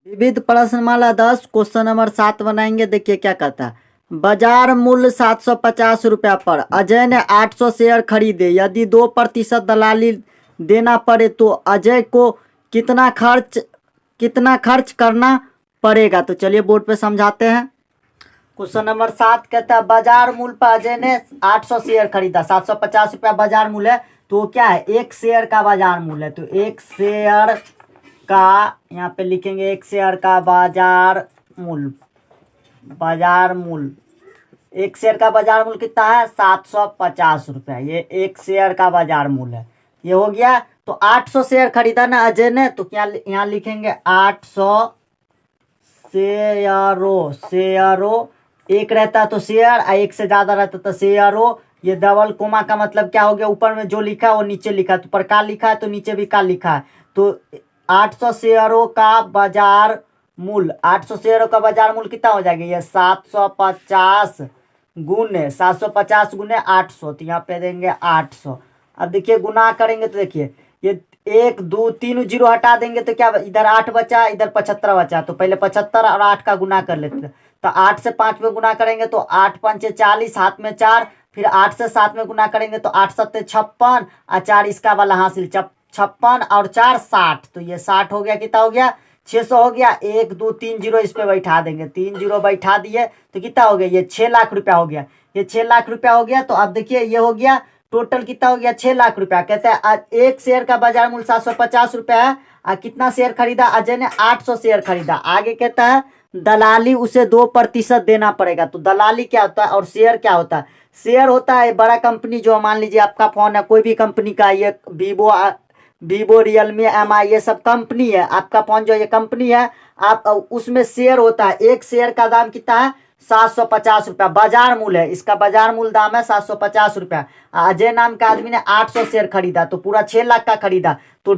विविध प्रश्नमाला 10 question number 7 बनाएंगे। देखिए क्या कहता है। बाजार मूल्य 750 रुपया पर अजय ने 800 शेयर खरीदे। यदि 2% दलाली देना पड़े तो अजय को कितना खर्च करना पड़ेगा। तो चलिए बोर्ड पे समझाते हैं। क्वेश्चन नंबर 7 कहता है बाजार मूल्य पर अजय ने 800 शेयर खरीदा। 750 रुपया बाजार मूल्य है तो क्या है, एक शेयर का बाजार मूल्य है। तो एक शेयर का यहाँ पे लिखेंगे, एक शेयर का बाजार मूल्य एक शेयर का बाजार मूल्य कितना है, 750 रुपया। ये एक शेयर का बाजार मूल्य है। ये हो गया। तो 800 शेयर खरीदा ना अजय ने, तो क्या यहाँ लिखेंगे 800 शेयरों। एक रहता तो शेयर, एक से ज्यादा रहता तो शेयरों। ये डबल कोमा का मतलब क्या हो गया, ऊपर में जो लिखा है वो नीचे लिखा है। तो ऊपर का लिखा है तो नीचे भी का लिखा है। तो 800 शेयरों का बाजार मूल्य, 800 शेयरों का बाजार मूल्य कितना हो जाएगा, ये 750 गुने 800। तो यहाँ पे देंगे 800। अब देखिए गुना करेंगे तो देखिए ये 1 2 3 जीरो हटा देंगे तो क्या, इधर 8 बचा, इधर 75 बचा। तो पहले 75 और 8 का गुना कर लेते हैं। तो 8 से 5 में गुना करेंगे तो 8 5 40, हाथ में 4। फिर 8 से 7 में गुना करेंगे तो 8 7 56 और 4 इसका वाला हासिल 56 और 4 60। तो ये 60 हो गया। कितना हो गया, 600 हो गया। 1 2 3 जीरो इस पे बैठा देंगे, 3 जीरो बैठा दिए तो कितना हो गया, ये 6 लाख रुपया हो गया। ये 6 लाख रुपया हो गया। तो अब देखिए ये हो गया टोटल कितना हो गया, 6 लाख रुपया। कहते हैं आज एक शेयर का बाजार मूल्य 750 रुपया है। कितना शेयर खरीदा अजय ने, 800 शेयर खरीदा। आगे कहता है दलाली उसे 2% देना पड़ेगा। तो दलाली क्या होता है और शेयर क्या होता है। शेयर होता है बड़ा कंपनी, जो मान लीजिए आपका फोन है कोई भी कंपनी का, ये वीवो रियलमी MI ये सब कंपनी है। आपका फोन जो ये कंपनी है, आप उसमें शेयर होता है। एक शेयर का दाम कितना है, 750 रुपया बाजार मूल्य है। इसका बाजार मूल्य दाम है 750 रुपया। अजय नाम का आदमी ने 800 शेयर खरीदा, तो पूरा 6 लाख का खरीदा। तो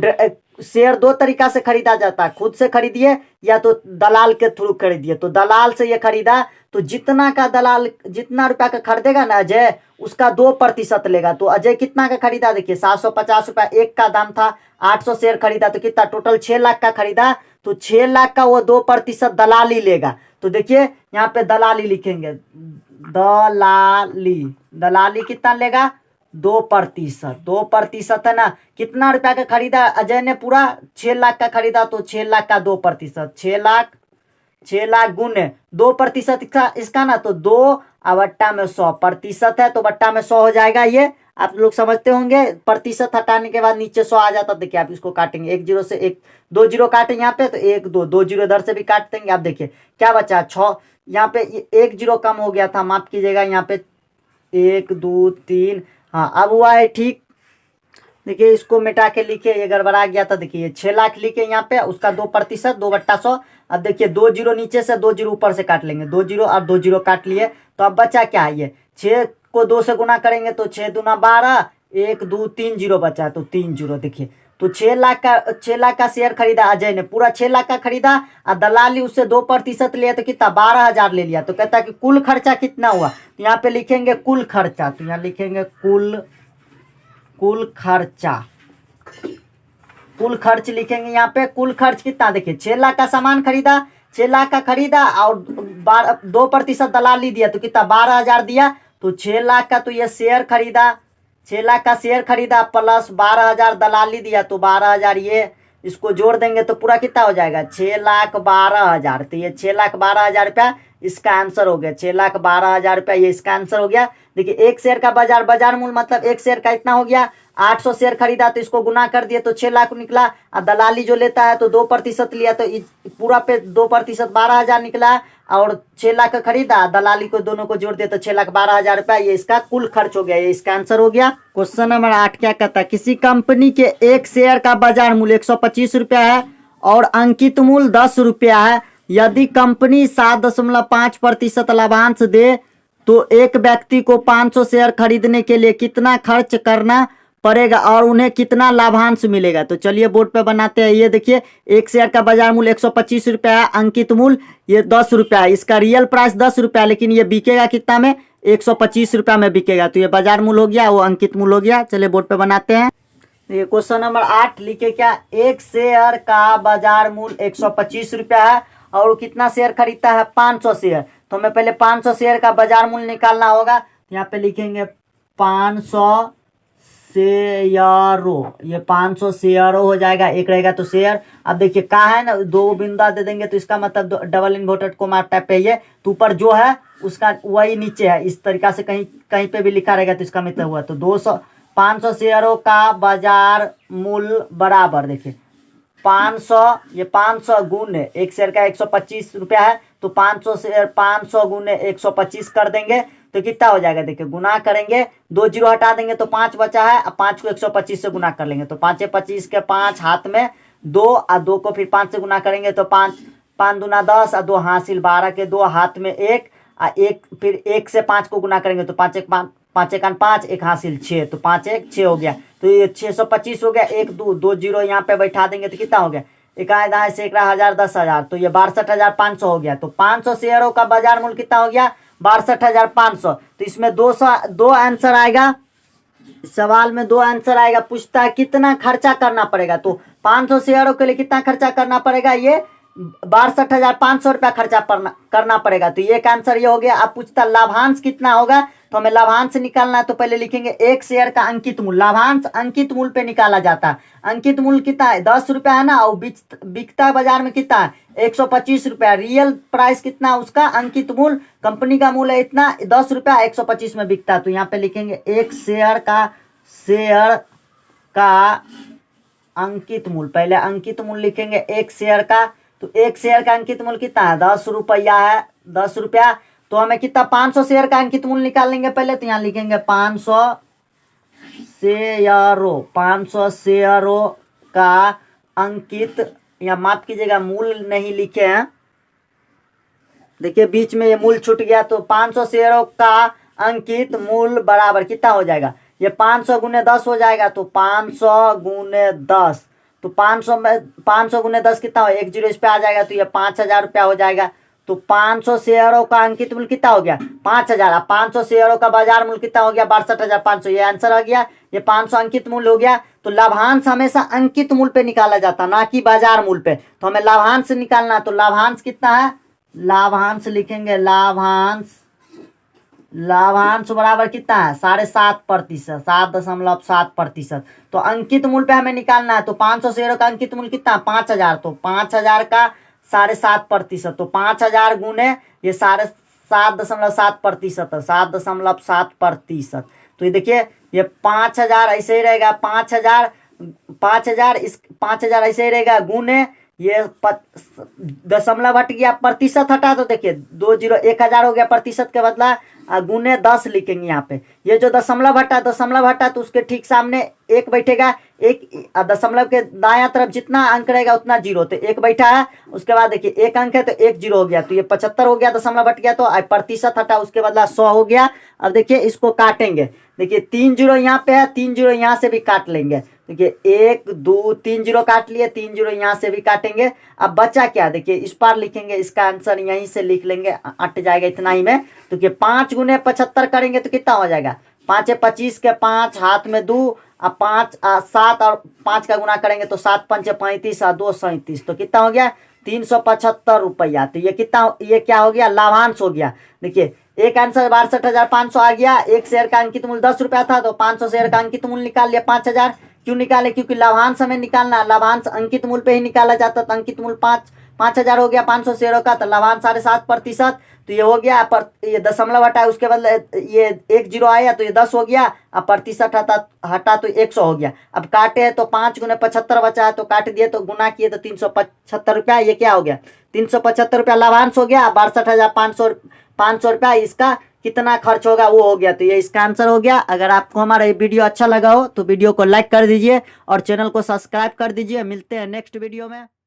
शेयर दो तरीका से खरीदा जाता है, खुद से खरीदिए या तो दलाल के थ्रू खरीदिए। तो दलाल से ये खरीदा तो जितना रुपया का खरीदेगा ना अजय, उसका 2% लेगा। तो अजय कितना का खरीदा, देखिए 750 रुपया एक का दाम था, 800 शेयर खरीदा तो कितना टोटल 6 लाख का खरीदा। तो 6 लाख का वो 2% दलाली लेगा। तो देखिए यहाँ पे दलाली लिखेंगे, दलाली कितना लेगा, 2% है ना। कितना रुपया का खरीदा अजय ने, पूरा 6 लाख का खरीदा। तो 6 लाख का 2%, 6 लाख गुने 2% इसका ना, तो 2 और बट्टा में 100% है तो बट्टा में 100 हो जाएगा। ये आप लोग समझते होंगे। प्रतिशत हटाने के बाद नीचे 100 आ जाता। देखिए आप इसको काटेंगे, 1 जीरो से 2 जीरो काटेंगे यहाँ पे, तो 1 2 जीरो इधर से भी काट देंगे। आप देखिए क्या बचा, 6। यहाँ पे 1 जीरो कम हो गया था, माफ कीजिएगा। यहाँ पे 1 2 3, हाँ अब हुआ है ठीक। देखिए इसको मिटा के लिखे, ये गड़बड़ा गया था। देखिए 6 लाख लिखे यहाँ पे, उसका 2%, 2/100। अब देखिए 2 जीरो नीचे से, 2 जीरो ऊपर से काट लेंगे। 2 जीरो और 2 जीरो काट लिए। तो अब बचा क्या है, ये 6 को 2 से गुना करेंगे तो 6 दूना 12, 1 2 3 जीरो बचा, तो 3 जीरो। देखिए तो 6 लाख का शेयर खरीदा अजय ने, पूरा 6 लाख का खरीदा और दलाली उससे 2% लिया तो कितना, 12,000 ले लिया। तो कहता है कि कुल खर्चा कितना हुआ। तो यहाँ पे लिखेंगे कुल खर्चा। तो यहाँ लिखेंगे कुल खर्च लिखेंगे यहाँ पे। कुल खर्च कितना, देखिए 6 लाख का सामान खरीदा, 6 लाख का खरीदा और 2% दलाली दिया तो कितना, 12,000 दिया। तो 6 लाख का तो ये शेयर खरीदा, 6 लाख का शेयर खरीदा प्लस 12,000 दलाली दिया, तो 12,000 ये इसको जोड़ देंगे तो पूरा कितना हो जाएगा, 6,12,000। तो ये 6,12,000 रुपया इसका आंसर हो गया। 6,12,000 रुपया ये इसका आंसर हो गया। देखिए एक शेयर का बाजार मूल्य मतलब एक शेयर का इतना हो गया। 800 शेयर खरीदा तो इसको गुना कर दिए तो 6 लाख निकला। और दलाली जो लेता है तो 2% लिया तो पूरा पे 2% 12,000 निकला। और 6 लाख का खरीदा, दलाली को दोनों को जोड़ दिया तो 6,12,000 रुपया ये इसका कुल खर्च हो गया। ये इसका आंसर हो गया। क्वेश्चन नंबर 8 क्या कहता है, किसी कंपनी के एक शेयर का बाजार मूल्य 125 रुपया है और अंकित मूल्य 10 रुपया है। यदि कंपनी 7.5% लाभांश दे तो एक व्यक्ति को 500 शेयर खरीदने के लिए कितना खर्च करना पड़ेगा और उन्हें कितना लाभांश मिलेगा। तो चलिए बोर्ड पे बनाते हैं। ये देखिए एक शेयर का बाजार मूल्य 125 रुपया है, अंकित मूल्य ये 10 रुपया है। इसका रियल प्राइस 10 रुपया, लेकिन ये बिकेगा कितना में, 125 रुपया में बिकेगा। तो ये बाजार मूल्य हो गया, वो अंकित मूल्य हो गया। चलिए बोर्ड पे बनाते हैं। ये क्वेश्चन नंबर 8 लिखे क्या, एक शेयर का बाजार मूल्य 125 रुपया है और वो कितना शेयर खरीदता है, 500 शेयर। तो हमें पहले 500 शेयर का बाजार मूल्य निकालना होगा। यहाँ पे लिखेंगे 500 शेयरों, ये 500 शेयरों हो जाएगा, एक रहेगा तो शेयर। अब देखिए कहाँ है ना, दो बिंदा दे देंगे तो इसका मतलब डबल इन्वर्टेड कोमा टाइप पे है, तो ऊपर जो है उसका वही नीचे है, इस तरीका से कहीं कहीं पे भी लिखा रहेगा तो इसका मतलब हुआ। तो 500 शेयरों का बाजार मूल्य बराबर, देखिए 500, ये 500 गुने एक शेयर का 125 रुपया है, तो 500 शेयर 500 गुने 125 कर देंगे तो कितना हो जाएगा, देखिए गुना करेंगे, 2 जीरो हटा देंगे तो 5 बचा है। अब 5 को 125 से गुना कर लेंगे तो 5 25 के 5 हाथ में 2 और 2 को फिर 5 से गुना करेंगे तो 5 दूना 10 और 2 हासिल 12 के 2 हाथ में 1 और 1 फिर 1 से 5 को गुना करेंगे तो 5 1 5 1 हासिल 6, तो 5 1 6 हो गया। तो ये 625 हो गया। 1 2 जीरो यहाँ पे बैठा देंगे तो कितना हो गया, एक दाएं से 1000 10,000, तो ये 62,500 हो गया। तो 500 शेयरों का बाजार मूल्य कितना हो गया, 62,500। तो इसमें दो आंसर आएगा, सवाल में 2 आंसर आएगा। पूछता है कितना खर्चा करना पड़ेगा, तो 500 शेयरों के लिए कितना खर्चा करना पड़ेगा, ये 62,500 रुपया खर्चा करना पड़ेगा। तो ये आंसर ये हो गया। अब पूछता लाभांश कितना होगा, तो हमें लाभांश निकालना है। तो पहले लिखेंगे एक शेयर का अंकित मूल्य, लाभांश अंकित मूल्य पे निकाला जाता है। अंकित मूल्य कितना है, 10 रुपया है ना, और बिकता बाजार में कितना है, 125 रुपया। रियल प्राइस कितना है उसका, अंकित मूल्य, कंपनी का मूल्य है इतना 10 रुपया, 125 में बिकता है। तो यहाँ पे लिखेंगे एक शेयर का अंकित मूल्य, पहले अंकित मूल्य लिखेंगे एक शेयर का। तो एक शेयर का अंकित मूल्य कितना है, 10 रुपया है, 10 रुपया। तो हमें कितना, 500 शेयर का अंकित मूल्य निकाल लेंगे पहले। तो यहाँ लिखेंगे 500 शेयरों, 500 शेयरों का अंकित, यहाँ माफ कीजिएगा मूल्य नहीं लिखे हैं, देखिए बीच में ये मूल्य छूट गया। तो 500 शेयरों का अंकित मूल्य बराबर कितना हो जाएगा, ये 500 गुने 10 हो जाएगा। तो 500 गुने 10, तो 500 गुने 10 कितना हो, 1 जीरो इस पे आ जाएगा, तो ये 5,000 रुपया हो जाएगा। तो 500 शेयरों का अंकित मूल्य कितना हो गया, 5,000। 500 शेयरों का बाजार मूल्य कितना हो गया, 62,500। ये आंसर आ गया, ये 500 अंकित मूल्य हो गया। तो लाभांश हमेशा अंकित मूल्य पे निकाला जाता, ना कि बाजार मूल्य पे। तो हमें लाभांश निकालना, तो लाभांश कितना है, लाभांश लिखेंगे, लाभांश बराबर कितना है, 7.5%, 7.7%। तो अंकित मूल्य पे हमें निकालना है। तो 500 शेयरों का अंकित मूल्य कितना, 5,000। तो 5,000 का 7.5%, तो 5,000 गुने ये 7.7% है, 7.7%। तो ये देखिए ये 5,000 ऐसे ही रहेगा, 5,000 ऐसे ही रहेगा, गुने ये दशमलव हट गया, प्रतिशत हटा तो देखिए 2 जीरो 1,000 हो गया, प्रतिशत के बदला गुने 10 लिखेंगे यहाँ पे। ये जो दशमलव हटा तो उसके ठीक सामने 1 बैठेगा, एक दशमलव के दायां तरफ जितना अंक रहेगा उतना जीरो, तो 1 बैठा है। उसके बाद देखिए 1 अंक है तो 1 जीरो हो गया, तो ये 75 हो गया, दशमलव हट गया तो प्रतिशत हटा उसके बदला 100 हो गया। अब देखिए इसको काटेंगे, देखिए 3 जीरो यहाँ पे है, 3 जीरो यहाँ से भी काट लेंगे। देखिए 1 2 3 जीरो काट लिए, 3 जीरो यहाँ से भी काटेंगे। अब बचा क्या, देखिए इस पार लिखेंगे, इसका आंसर यहीं से लिख लेंगे, अट जाएगा इतना ही में। तो क्या 5 गुने 75 करेंगे तो कितना हो जाएगा, 5 25 के 5 हाथ में 2 और 5 7 और 5 का गुना करेंगे तो 7 5 35 और 2 37, तो कितना हो गया, 375 रुपया। तो ये कितना, ये क्या हो गया, लाभांश हो गया। देखिए एक आंसर 62,500 आ गया। एक शेयर का अंकित मूल्य 10 रुपया था, तो 500 शेयर का अंकित मूल्य निकाल लिया 5,000। क्यों निकाले, क्योंकि लाभांश हमें निकालना, लाभांश अंकित मूल्य पे ही निकाला जाता, तो अंकित मूल्य 5,000 हो गया 500 शेयरों का, तो लाभांश 7.5%। तो ये हो गया, पर ये दशमलव हटा उसके बदले ये 1 जीरो आया तो ये 10 हो गया, अब प्रतिशत हटा तो 100 हो गया। अब काटे है तो 5 गुने 75 बचा है, तो काट दिए तो गुना किए तो 375 रुपया, ये क्या हो गया, 375 रुपया लाभांश हो गया। 62,500 रुपया इसका कितना खर्च होगा वो हो गया। तो ये इसका आंसर हो गया। अगर आपको हमारा ये वीडियो अच्छा लगा हो तो वीडियो को लाइक कर दीजिए और चैनल को सब्सक्राइब कर दीजिए। मिलते हैं नेक्स्ट वीडियो में।